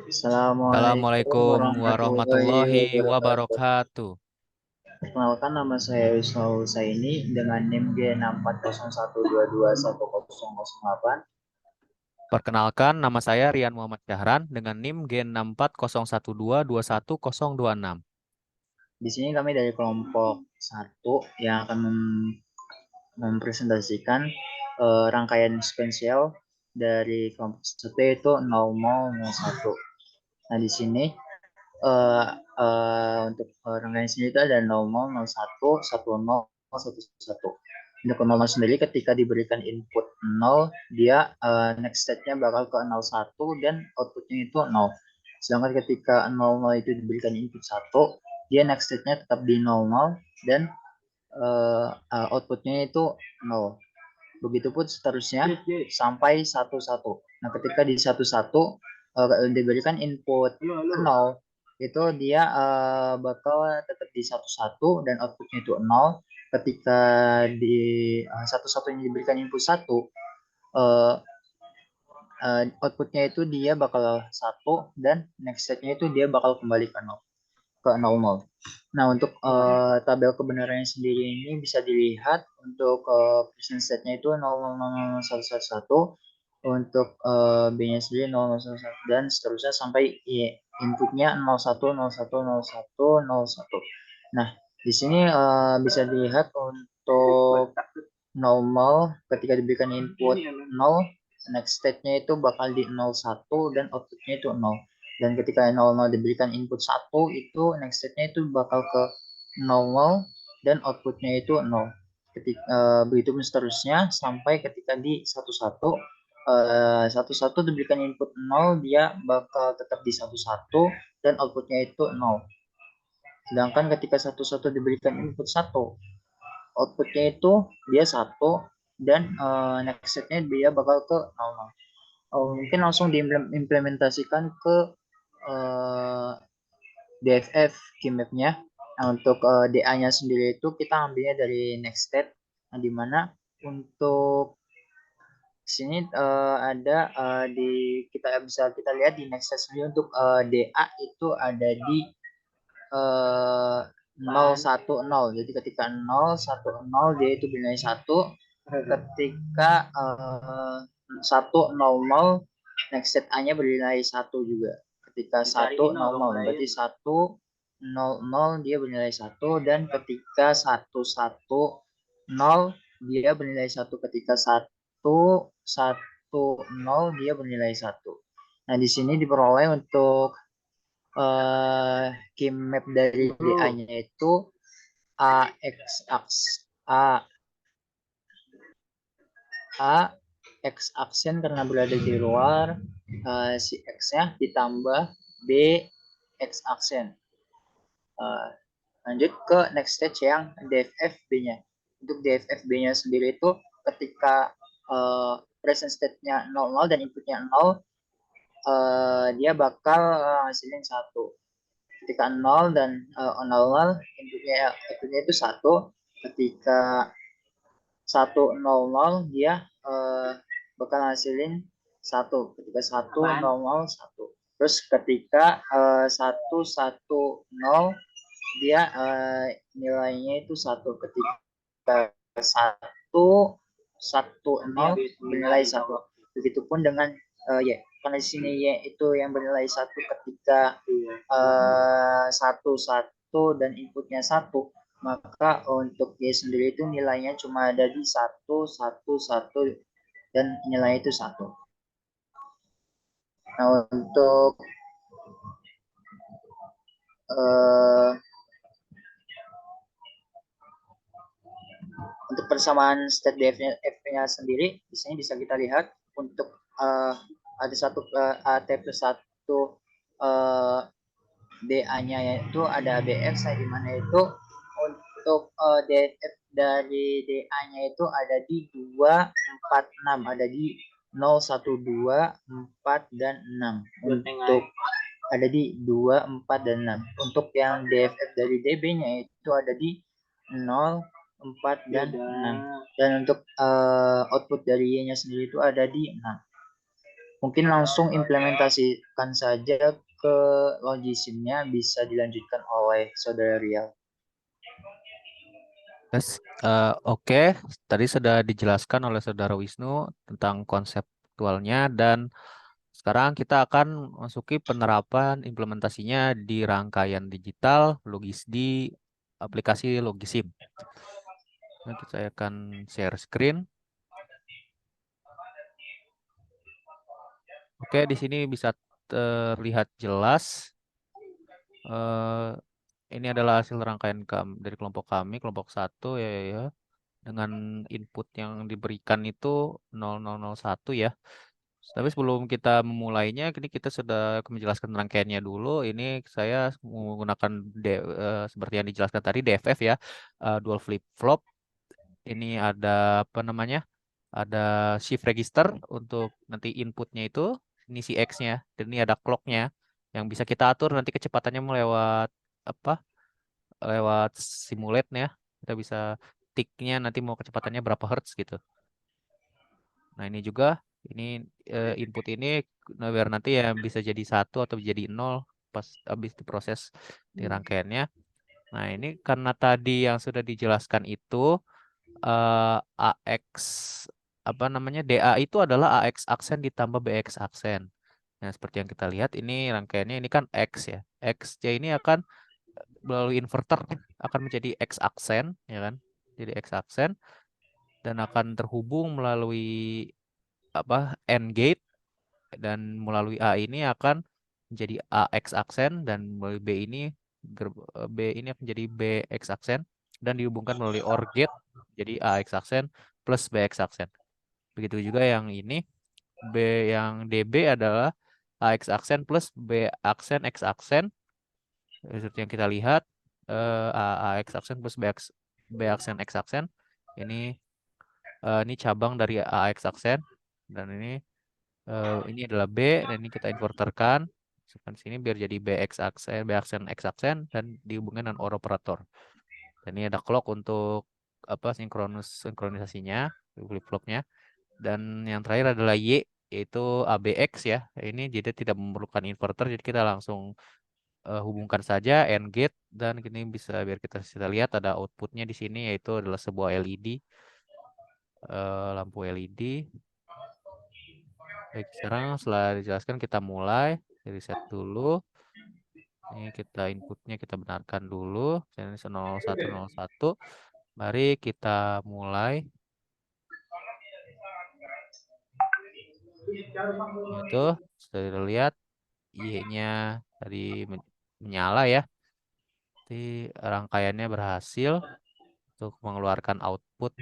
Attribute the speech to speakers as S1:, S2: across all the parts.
S1: Assalamualaikum
S2: Assalamualaikum
S1: warahmatullahi
S2: warahmatullahi
S1: wabarakatuh.
S2: wabarakatuh.
S1: Perkenalkan nama saya Wisnu Husaini dengan NIM G6401221008.
S2: Perkenalkan, nama saya Rian Muhammad Syahran dengan NIM G6401221026.
S1: Di sini kami dari kelompok 1 yang akan mempresentasikan rangkaian spesial dari kelompok 1 yaitu 0001. Nah, di sini untuk rangkaian sendiri itu ada 00, 01, 10, 11. Untuk 00 sendiri ketika diberikan input 0, dia next state-nya bakal ke 01 dan outputnya itu 0. Sedangkan ketika 00 itu diberikan input 1, dia next state-nya tetap di 00 dan outputnya itu 0. Begitupun seterusnya sampai 11. Nah, ketika di 11 diberikan input 0, itu dia bakal tetap di 11 dan outputnya itu 0. Ketika di 11 ini diberikan input 1, outputnya itu dia bakal 1 dan next state-nya itu dia bakal kembali ke 0. Nah, untuk tabel kebenarannya sendiri ini bisa dilihat untuk present state-nya itu 000111, untuk B-nya sendiri 0011 dan seterusnya sampai inputnya 01010101. Nah, di sini bisa dilihat untuk normal ketika diberikan input 0, next state-nya itu bakal di 01 dan outputnya itu 0. Dan ketika 00 diberikan input 1, itu next state-nya itu bakal ke 00 dan outputnya itu 0. Begitu seterusnya sampai ketika di 11, 11 diberikan input 0, dia bakal tetap di 11 dan outputnya itu 0. Sedangkan ketika 11 diberikan input 1, outputnya itu dia 1 dan next setnya dia bakal ke 00. Mungkin langsung diimplementasikan ke DFF keymap-nya. Nah, untuk DA-nya sendiri itu kita ambilnya dari next state, nah, dimana untuk sini ada kita bisa lihat di next state sendiri untuk DA itu ada di 010. Jadi ketika 010 dia itu bernilai 1. Ketika 100 next set A-nya bernilai 1 juga. Ketika 100 berarti 100 dia bernilai 1 dan ketika 110 dia bernilai 1. Ketika 110 dia bernilai 1. Nah, di sini diperoleh untuk key map dari DA-nya itu A X aksen karena berada di luar, si X-nya ditambah B X aksen. Lanjut ke next stage yang DFFB-nya. Untuk DFFB-nya sendiri itu ketika present state-nya 00 dan inputnya 0, dia bakal hasilin 1. Ketika 0 dan 00 inputnya itu 1. Ketika 100 dia bakal hasilin 1. Ketika 100 1. Terus ketika 110 dia nilainya itu 1. Ketika 110 bernilai 1. Begitupun dengan Y. Karena di sini Y itu yang bernilai 1 ketika 1 dan inputnya 1, maka untuk Y sendiri itu nilainya cuma ada di 1 1 1 dan nilainya itu 1. Nah, untuk persamaan state DF-nya sendiri di sini bisa kita lihat untuk ada satu AT plus 1 DA-nya yaitu ada BX, di mana itu untuk DF dari DA-nya itu ada di 2, 4, 6, ada di 0, 1, 2, 4, dan 6. Untuk ada di 2, 4, dan 6. Untuk yang DFF dari DB-nya itu ada di 0, 4, dan 6. Dan untuk output dari Y-nya sendiri itu ada di 6. Mungkin langsung implementasikan saja ke logisimnya, bisa dilanjutkan oleh saudara Rial.
S2: Oke, tadi sudah dijelaskan oleh Saudara Wisnu tentang konseptualnya dan sekarang kita akan masuki penerapan implementasinya di rangkaian digital logis di aplikasi Logisim. Nanti saya akan share screen. Oke, di sini bisa terlihat jelas. eh, ini adalah hasil rangkaian dari kelompok kami, kelompok 1 ya. Dengan input yang diberikan itu 0001 ya. Tapi sebelum kita memulainya, ini kita sudah menjelaskan rangkaiannya dulu. Ini saya menggunakan seperti yang dijelaskan tadi DFF ya, dual flip flop. Ini ada apa namanya? Ada shift register untuk nanti inputnya itu, ini si X-nya, dan ini ada clock-nya yang bisa kita atur nanti kecepatannya melewat apa? Lewat simulate ya. Kita bisa tick-nya nanti mau kecepatannya berapa hertz gitu. Nah, ini juga ini input ini biar nanti ya bisa jadi 1 atau jadi 0 pas habis diproses di rangkaiannya. Nah, ini karena tadi yang sudah dijelaskan itu AX apa namanya DA itu adalah AX aksen ditambah BX aksen. Nah, seperti yang kita lihat ini rangkaiannya ini kan X ya. XJ ini akan melalui inverter akan menjadi X aksen ya kan. Jadi X aksen dan akan terhubung melalui apa AND gate dan melalui A ini akan menjadi AX aksen dan melalui B ini akan menjadi BX aksen dan dihubungkan melalui OR gate jadi AX aksen plus BX aksen. Begitu juga yang ini B yang DB adalah AX aksen plus B aksen X aksen seperti yang kita lihat AX aksen plus B aksen X aksen ini cabang dari AX aksen dan ini adalah B dan ini kita inverterkan masukkan sini biar jadi B aksen X aksen dan dihubungkan dengan OR operator. Dan ini ada clock untuk apa sinkronisasinya, flip flopnya. Dan yang terakhir adalah Y yaitu ABX ya. Ini jadi tidak memerlukan inverter jadi kita langsung hubungkan saja AND gate dan ini bisa biar kita bisa lihat ada outputnya di sini yaitu adalah sebuah LED lampu LED. Baik, sekarang setelah dijelaskan kita mulai dari set dulu. Ini kita inputnya kita benarkan dulu. Ini 0101. Mari kita mulai. Itu sudah dilihat Y-nya tadi menyala ya. Jadi rangkaiannya berhasil untuk mengeluarkan output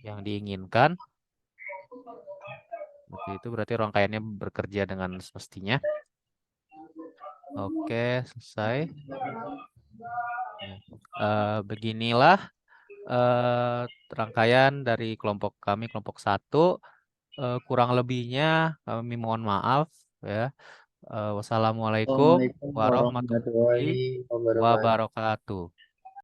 S2: yang diinginkan. Seperti itu berarti rangkaiannya bekerja dengan semestinya. Oke, selesai. Beginilah rangkaian dari kelompok kami, kelompok 1. Kurang lebihnya kami mohon maaf ya. Wassalamualaikum
S1: Assalamualaikum
S2: warahmatullahi
S1: warahmatullahi wabarakatuh.
S2: wabarakatuh.